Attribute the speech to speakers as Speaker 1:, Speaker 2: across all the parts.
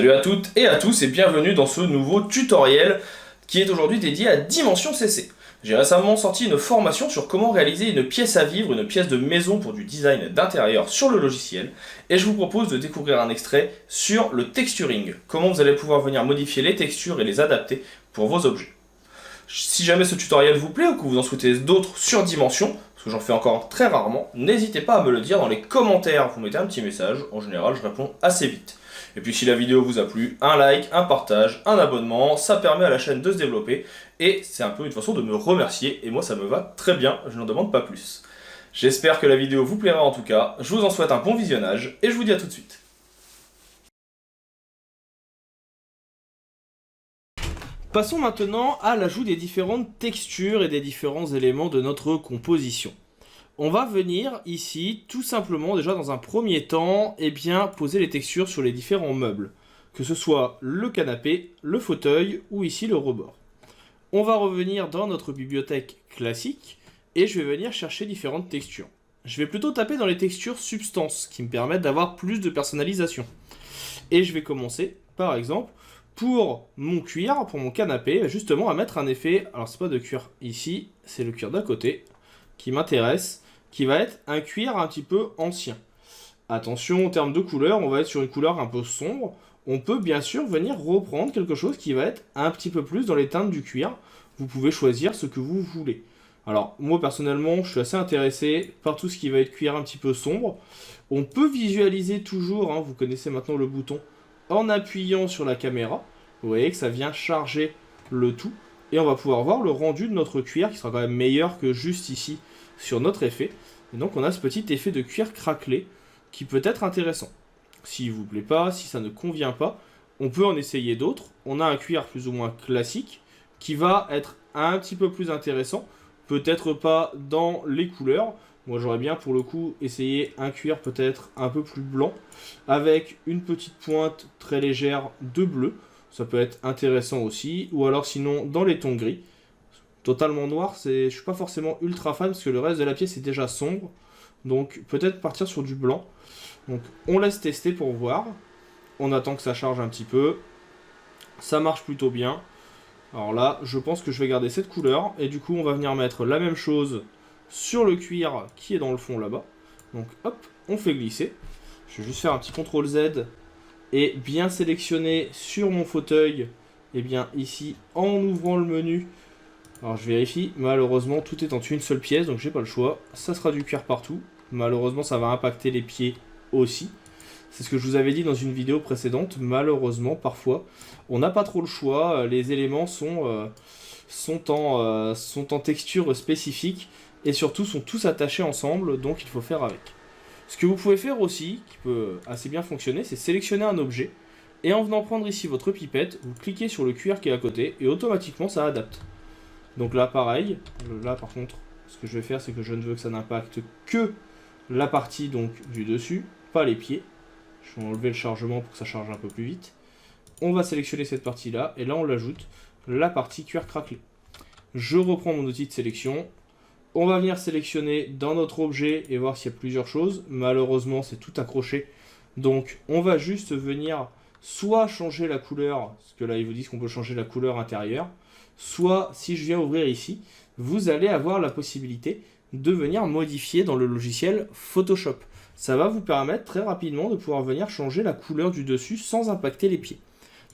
Speaker 1: Salut à toutes et à tous et bienvenue dans ce nouveau tutoriel qui est aujourd'hui dédié à Dimension CC. J'ai récemment sorti une formation sur comment réaliser une pièce à vivre, une pièce de maison pour du design d'intérieur sur le logiciel, et je vous propose de découvrir un extrait sur le texturing, comment vous allez pouvoir venir modifier les textures et les adapter pour vos objets. Si jamais ce tutoriel vous plaît ou que vous en souhaitez d'autres sur Dimension, parce que j'en fais encore très rarement, n'hésitez pas à me le dire dans les commentaires, vous mettez un petit message, en général je réponds assez vite. Et puis si la vidéo vous a plu, un like, un partage, un abonnement, ça permet à la chaîne de se développer, et c'est un peu une façon de me remercier, et moi ça me va très bien, je n'en demande pas plus. J'espère que la vidéo vous plaira en tout cas, je vous en souhaite un bon visionnage, et je vous dis à tout de suite. Passons maintenant à l'ajout des différentes textures et des différents éléments de notre composition. On va venir ici, tout simplement, déjà dans un premier temps, poser les textures sur les différents meubles. Que ce soit le canapé, le fauteuil ou ici le rebord. On va revenir dans notre bibliothèque classique et je vais venir chercher différentes textures. Je vais plutôt taper dans les textures substance qui me permettent d'avoir plus de personnalisation. Et je vais commencer, par exemple, pour mon cuir, pour mon canapé, justement à mettre un effet, alors c'est pas de cuir ici, c'est le cuir d'à côté qui m'intéresse, qui va être un cuir un petit peu ancien. Attention, en termes de couleur, on va être sur une couleur un peu sombre. On peut bien sûr venir reprendre quelque chose qui va être un petit peu plus dans les teintes du cuir. Vous pouvez choisir ce que vous voulez. Alors, moi personnellement, je suis assez intéressé par tout ce qui va être cuir un petit peu sombre. On peut visualiser toujours, vous connaissez maintenant le bouton, en appuyant sur la caméra. Vous voyez que ça vient charger le tout. Et on va pouvoir voir le rendu de notre cuir qui sera quand même meilleur que juste ici sur notre effet. Et donc on a ce petit effet de cuir craquelé qui peut être intéressant. S'il ne vous plaît pas, si ça ne convient pas, on peut en essayer d'autres. On a un cuir plus ou moins classique qui va être un petit peu plus intéressant. Peut-être pas dans les couleurs. Moi j'aurais bien pour le coup essayé un cuir peut-être un peu plus blanc avec une petite pointe très légère de bleu. Ça peut être intéressant aussi. Ou alors sinon dans les tons gris. Totalement noir, je suis pas forcément ultra fan parce que le reste de la pièce est déjà sombre. Donc peut-être partir sur du blanc. Donc on laisse tester pour voir. On attend que ça charge un petit peu. Ça marche plutôt bien. Alors là, je pense que je vais garder cette couleur. Et du coup, on va venir mettre la même chose sur le cuir qui est dans le fond là-bas. Donc hop, on fait glisser. Je vais juste faire un petit CTRL Z et bien sélectionner sur mon fauteuil. Et bien ici, en ouvrant le menu. Alors je vérifie, malheureusement tout est en une seule pièce, donc j'ai pas le choix. Ça sera du cuir partout. Malheureusement ça va impacter les pieds aussi. C'est ce que je vous avais dit dans une vidéo précédente. Malheureusement parfois on n'a pas trop le choix. Les éléments sont en texture spécifique et surtout sont tous attachés ensemble, donc il faut faire avec. Ce que vous pouvez faire aussi, qui peut assez bien fonctionner, c'est sélectionner un objet. Et en venant prendre ici votre pipette, vous cliquez sur le cuir qui est à côté et automatiquement ça adapte. Donc là pareil, là par contre, ce que je vais faire c'est que je ne veux que ça n'impacte que la partie donc du dessus, pas les pieds. Je vais enlever le chargement pour que ça charge un peu plus vite. On va sélectionner cette partie là, et là on l'ajoute, la partie cuir craquelé. Je reprends mon outil de sélection, on va venir sélectionner dans notre objet et voir s'il y a plusieurs choses. Malheureusement c'est tout accroché, donc on va juste venir soit changer la couleur, parce que là ils vous disent qu'on peut changer la couleur intérieure, soit, si je viens ouvrir ici, vous allez avoir la possibilité de venir modifier dans le logiciel Photoshop. Ça va vous permettre très rapidement de pouvoir venir changer la couleur du dessus sans impacter les pieds.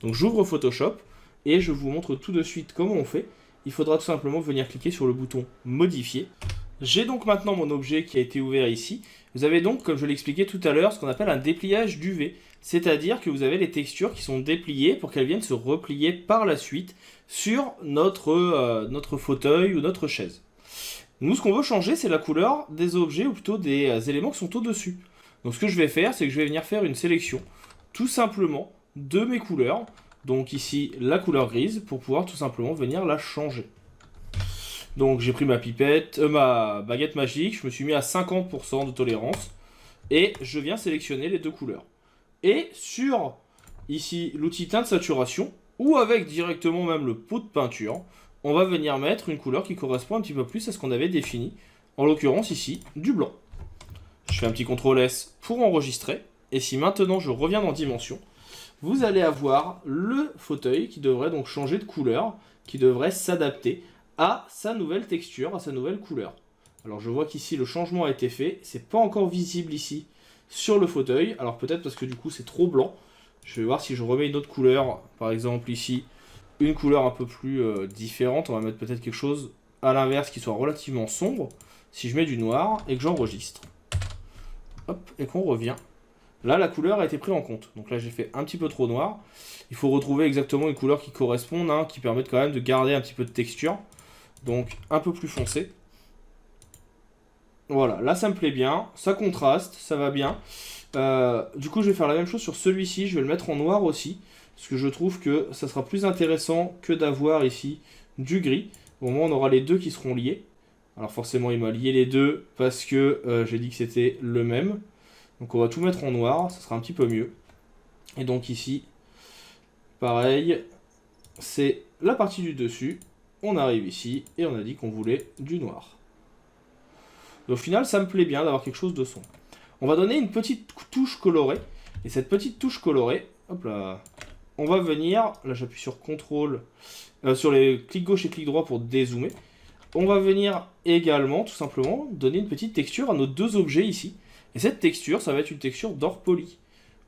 Speaker 1: Donc j'ouvre Photoshop et je vous montre tout de suite comment on fait. Il faudra tout simplement venir cliquer sur le bouton Modifier. J'ai donc maintenant mon objet qui a été ouvert ici. Vous avez donc, comme je l'expliquais tout à l'heure, ce qu'on appelle un dépliage d'UV. C'est-à-dire que vous avez les textures qui sont dépliées pour qu'elles viennent se replier par la suite sur notre fauteuil ou notre chaise. Nous, ce qu'on veut changer, c'est la couleur des objets ou plutôt des éléments qui sont au-dessus. Donc ce que je vais faire, c'est que je vais venir faire une sélection tout simplement de mes couleurs. Donc ici, la couleur grise pour pouvoir tout simplement venir la changer. Donc j'ai pris ma pipette, ma baguette magique, je me suis mis à 50% de tolérance et je viens sélectionner les deux couleurs. Et sur ici l'outil teinte saturation ou avec directement même le pot de peinture, on va venir mettre une couleur qui correspond un petit peu plus à ce qu'on avait défini, en l'occurrence ici du blanc. Je fais un petit CTRL S pour enregistrer et si maintenant je reviens dans Dimension, vous allez avoir le fauteuil qui devrait donc changer de couleur, qui devrait s'adapter à sa nouvelle texture, à sa nouvelle couleur. Alors je vois qu'ici le changement a été fait, c'est pas encore visible ici sur le fauteuil, alors peut-être parce que du coup c'est trop blanc. Je vais voir si je remets une autre couleur, par exemple ici, une couleur un peu plus différente, on va mettre peut-être quelque chose à l'inverse qui soit relativement sombre. Si je mets du noir et que j'enregistre, hop, et qu'on revient, là la couleur a été prise en compte. Donc là j'ai fait un petit peu trop noir. Il faut retrouver exactement une couleur qui corresponde, hein, qui permette quand même de garder un petit peu de texture. Donc un peu plus foncé. Voilà, là ça me plaît bien, ça contraste, ça va bien. Du coup je vais faire la même chose sur celui-ci, je vais le mettre en noir aussi. Parce que je trouve que ça sera plus intéressant que d'avoir ici du gris. Au moins on aura les deux qui seront liés. Alors forcément il m'a lié les deux parce que j'ai dit que c'était le même. Donc on va tout mettre en noir, ça sera un petit peu mieux. Et donc ici, pareil, c'est la partie du dessus. On arrive ici et on a dit qu'on voulait du noir. Et au final, ça me plaît bien d'avoir quelque chose de sombre. On va donner une petite touche colorée. Et cette petite touche colorée, hop là, on va venir, là j'appuie sur CTRL, sur les clics gauche et clic droit pour dézoomer. On va venir également, tout simplement, donner une petite texture à nos deux objets ici. Et cette texture, ça va être une texture d'or poli.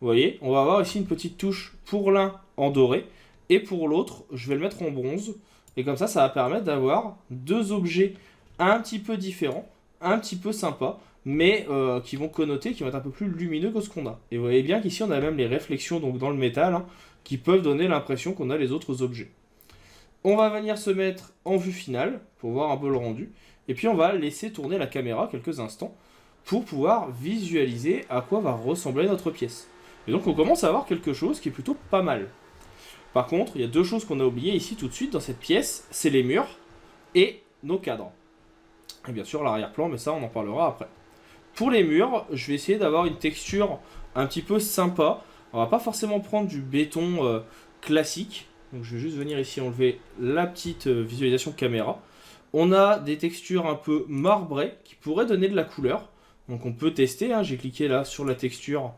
Speaker 1: Vous voyez, on va avoir ici une petite touche pour l'un en doré, et pour l'autre, je vais le mettre en bronze. Et comme ça va permettre d'avoir deux objets un petit peu différents, un petit peu sympas, mais qui vont connoter, qui vont être un peu plus lumineux que ce qu'on a. Et vous voyez bien qu'ici, on a même les réflexions donc, dans le métal, hein, qui peuvent donner l'impression qu'on a les autres objets. On va venir se mettre en vue finale, pour voir un peu le rendu, et puis on va laisser tourner la caméra quelques instants, pour pouvoir visualiser à quoi va ressembler notre pièce. Et donc on commence à avoir quelque chose qui est plutôt pas mal. Par contre, il y a deux choses qu'on a oubliées ici tout de suite dans cette pièce, c'est les murs et nos cadres. Et bien sûr l'arrière-plan, mais ça on en parlera après. Pour les murs, je vais essayer d'avoir une texture un petit peu sympa. On va pas forcément prendre du béton classique. Donc je vais juste venir ici enlever la petite visualisation caméra. On a des textures un peu marbrées qui pourraient donner de la couleur. Donc on peut tester, hein. J'ai cliqué là sur la texture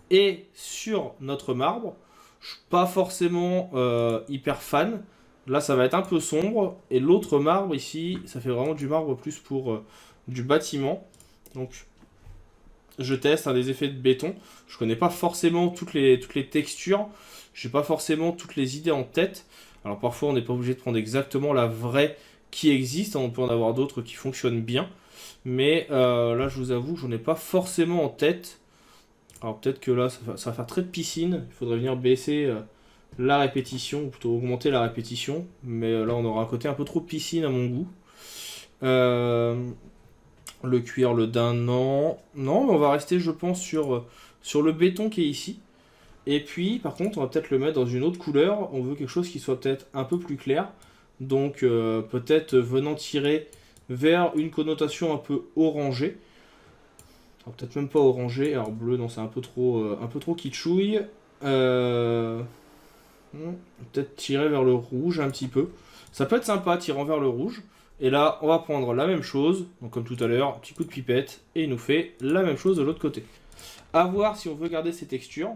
Speaker 1: et sur notre marbre. Je suis pas forcément hyper fan. Là ça va être un peu sombre. Et l'autre marbre ici, ça fait vraiment du marbre plus pour du bâtiment. Donc je teste des effets de béton. Je connais pas forcément toutes les textures. J'ai pas forcément toutes les idées en tête. Alors parfois on n'est pas obligé de prendre exactement la vraie qui existe. On peut en avoir d'autres qui fonctionnent bien. Mais là je vous avoue, j'en ai pas forcément en tête. Alors peut-être que là ça va faire très de piscine. Il faudrait venir baisser la répétition, ou plutôt augmenter la répétition. Mais là on aura un côté un peu trop piscine à mon goût. Le cuir, le daim, non. Non, mais on va rester, je pense, sur le béton qui est ici. Et puis, par contre, on va peut-être le mettre dans une autre couleur. On veut quelque chose qui soit peut-être un peu plus clair. Donc, peut-être venant tirer vers une connotation un peu orangée. Peut-être même pas orangé. Alors, bleu, non, c'est un peu trop kitschouille. Peut-être tirer vers le rouge un petit peu. Ça peut être sympa, tirant vers le rouge. Et là, on va prendre la même chose, donc comme tout à l'heure, un petit coup de pipette, et il nous fait la même chose de l'autre côté. A voir si on veut garder ces textures.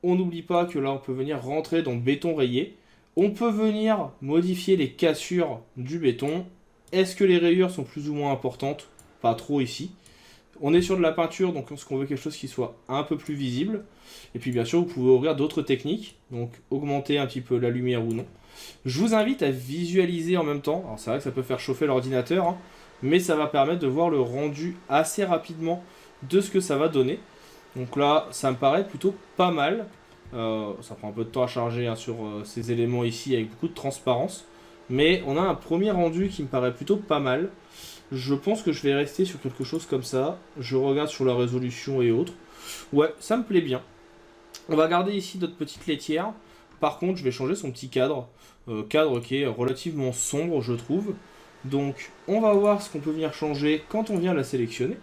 Speaker 1: On n'oublie pas que là, on peut venir rentrer dans le béton rayé. On peut venir modifier les cassures du béton. Est-ce que les rayures sont plus ou moins importantes? Pas trop ici. On est sur de la peinture, donc est-ce qu'on veut quelque chose qui soit un peu plus visible? Et puis bien sûr, vous pouvez ouvrir d'autres techniques, donc augmenter un petit peu la lumière ou non. Je vous invite à visualiser en même temps. Alors c'est vrai que ça peut faire chauffer l'ordinateur, hein, mais ça va permettre de voir le rendu assez rapidement de ce que ça va donner. Donc là, ça me paraît plutôt pas mal. Ça prend un peu de temps à charger hein, sur ces éléments ici avec beaucoup de transparence. Mais on a un premier rendu qui me paraît plutôt pas mal. Je pense que je vais rester sur quelque chose comme ça. Je regarde sur la résolution et autres. Ouais, ça me plaît bien. On va garder ici notre petite laitière. Par contre, je vais changer son petit cadre. Cadre qui est relativement sombre, je trouve. Donc, on va voir ce qu'on peut venir changer quand on vient la sélectionner.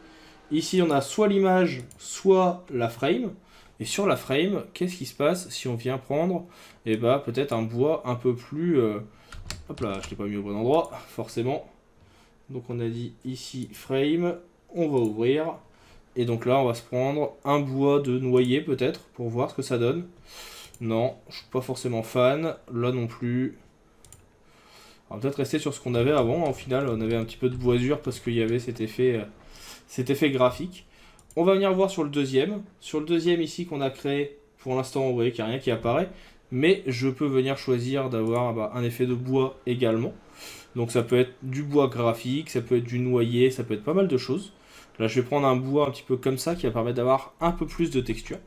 Speaker 1: Ici, on a soit l'image, soit la frame. Et sur la frame, qu'est-ce qui se passe si on vient prendre peut-être un bois un peu plus... Hop là, je ne l'ai pas mis au bon endroit, forcément. Donc on a dit ici frame, on va ouvrir. Et donc là, on va se prendre un bois de noyer peut-être, pour voir ce que ça donne. Non, je suis pas forcément fan. Là non plus. On va peut-être rester sur ce qu'on avait avant. Au final, on avait un petit peu de boisure parce qu'il y avait cet effet graphique. On va venir voir sur le deuxième. Sur le deuxième ici qu'on a créé, pour l'instant, vous voyez qu'il n'y a rien qui apparaît. Mais je peux venir choisir d'avoir un effet de bois également. Donc ça peut être du bois graphique, ça peut être du noyer, ça peut être pas mal de choses. Là, je vais prendre un bois un petit peu comme ça qui va permettre d'avoir un peu plus de texture.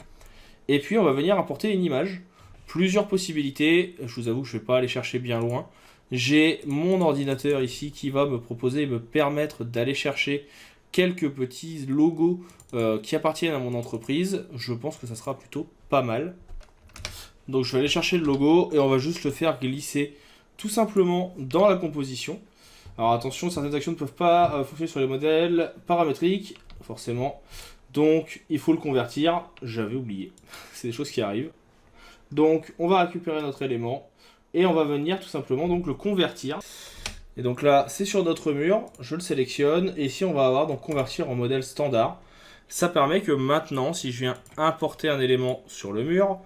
Speaker 1: Et puis, on va venir importer une image. Plusieurs possibilités. Je vous avoue que je ne vais pas aller chercher bien loin. J'ai mon ordinateur ici qui va me proposer et me permettre d'aller chercher quelques petits logos qui appartiennent à mon entreprise. Je pense que ça sera plutôt pas mal. Donc je vais aller chercher le logo et on va juste le faire glisser tout simplement dans la composition. Alors attention, certaines actions ne peuvent pas fonctionner sur les modèles paramétriques, forcément. Donc il faut le convertir. J'avais oublié. C'est des choses qui arrivent. Donc on va récupérer notre élément. Et on va venir tout simplement donc le convertir. Et donc là, c'est sur notre mur, je le sélectionne. Et ici, on va avoir donc convertir en modèle standard. Ça permet que maintenant, si je viens importer un élément sur le mur,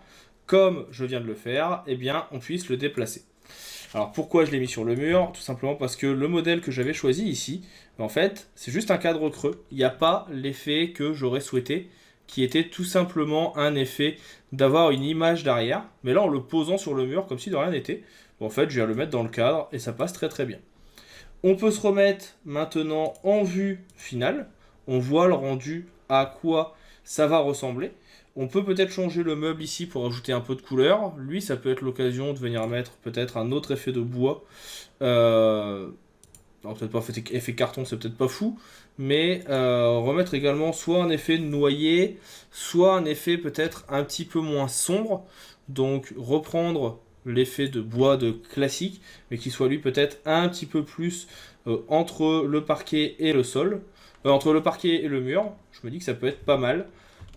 Speaker 1: comme je viens de le faire, eh bien, on puisse le déplacer. Alors pourquoi je l'ai mis sur le mur? Tout simplement parce que le modèle que j'avais choisi ici, en fait, c'est juste un cadre creux. Il n'y a pas l'effet que j'aurais souhaité, qui était tout simplement un effet d'avoir une image derrière. Mais là, en le posant sur le mur, comme si de rien n'était, en fait, je viens le mettre dans le cadre et ça passe très très bien. On peut se remettre maintenant en vue finale. On voit le rendu, à quoi ça va ressembler. On peut peut-être changer le meuble ici pour ajouter un peu de couleur. Lui, ça peut être l'occasion de venir mettre peut-être un autre effet de bois. Alors peut-être pas effet carton, c'est peut-être pas fou. Mais remettre également soit un effet noyer, soit un effet peut-être un petit peu moins sombre. Donc reprendre l'effet de bois de classique, mais qui soit lui peut-être un petit peu plus entre le parquet et le sol. Entre le parquet et le mur. Je me dis que ça peut être pas mal.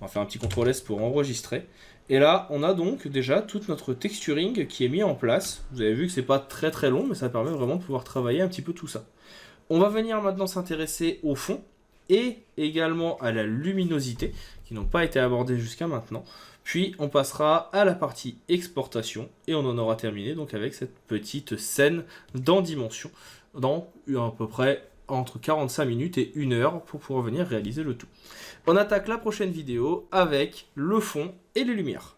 Speaker 1: On va faire un petit CTRL S pour enregistrer. Et là, on a donc déjà tout notre texturing qui est mis en place. Vous avez vu que c'est pas très très long, mais ça permet vraiment de pouvoir travailler un petit peu tout ça. On va venir maintenant s'intéresser au fond et également à la luminosité, qui n'ont pas été abordées jusqu'à maintenant. Puis on passera à la partie exportation et on en aura terminé donc avec cette petite scène dans Dimension, dans à peu près entre 45 minutes et 1 heure pour pouvoir venir réaliser le tout. On attaque la prochaine vidéo avec le fond et les lumières.